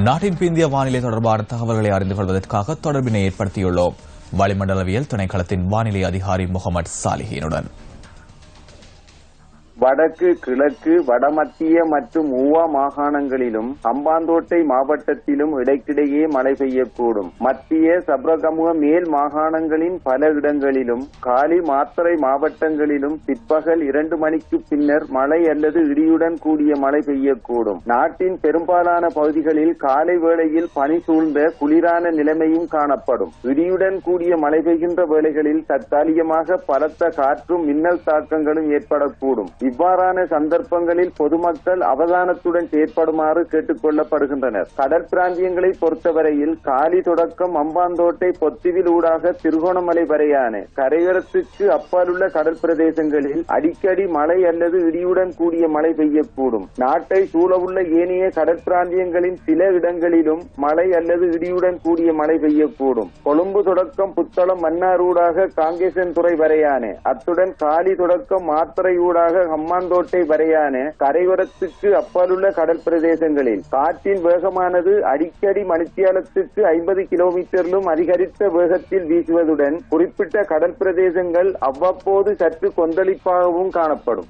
நாட்டின் பிந்திய வானிலை தொடர்பான தகவல்களை அறிந்து கொள்வதற்காக தொடர்பினை ஏற்படுத்தியுள்ளோம். வளிமண்டலவியல் திணைக்களத்தின் வானிலை அதிகாரி முகமது சாலிஹினுடன். வடக்கு, கிழக்கு, வடமத்திய மற்றும் ஊவா மாகாணங்களிலும் ஹம்பாந்தோட்டை மாவட்டத்திலும் இடைக்கிடையே மழை பெய்யக்கூடும். மத்திய சப்ரகமுக மேல் மாகாணங்களின் பல இடங்களிலும், காலி மாத்தறை மாவட்டங்களிலும் பிற்பகல் 2 மணிக்கு பின்னர் மழை அல்லது இடியுடன் கூடிய மழை பெய்யக்கூடும். நாட்டின் பெரும்பாலான பகுதிகளில் காலை வேளையில் பனி சூழ்ந்த குளிரான நிலைமையும் காணப்படும். இடியுடன் கூடிய மழை பெய்கின்ற வேளைகளில் தற்காலிகமாக பலத்த காற்றும் மின்னல் தாக்கங்களும் ஏற்படக்கூடும். இவ்வாறான சந்தர்ப்பங்களில் பொதுமக்கள் அவதானத்துடன் செயற்படுமாறு கேட்டுக் கொள்ளப்படுகின்றனர். கடல் பிராந்தியங்களை பொறுத்தவரையில் காலி தொடக்கம் அம்பாந்தோட்டை பொத்திவில் ஊடாக திருகோணமலை வரையான கரையோரத்துக்கு அப்பாலுள்ள கடல் பிரதேசங்களில் அடிக்கடி மழை அல்லது இடியுடன் கூடிய மழை பெய்யக்கூடும். நாட்டை சூழவுள்ள ஏனைய கடல் பிராந்தியங்களின் சில இடங்களிலும் மழை அல்லது இடியுடன் கூடிய மழை பெய்யக்கூடும். கொழும்பு தொடக்கம் புத்தளம் மன்னார் ஊடாக காங்கேசன் துறை வரையான, அத்துடன் காலி தொடக்கம் மாத்தறை ஊடாக ஹம்பாந்தோட்டை வரையான கரையோரத்துக்கு அப்பாலுள்ள கடல் பிரதேசங்களில் காற்றின் வேகமானது அடிக்கடி மணித்தியாலத்துக்கு 50 கிலோமீட்டரிலும் அதிகரித்த வேகத்தில் வீசுவதுடன் குறிப்பிட்ட கடல் பிரதேசங்கள் அவ்வப்போது சற்று கொந்தளிப்பாகவும் காணப்படும்.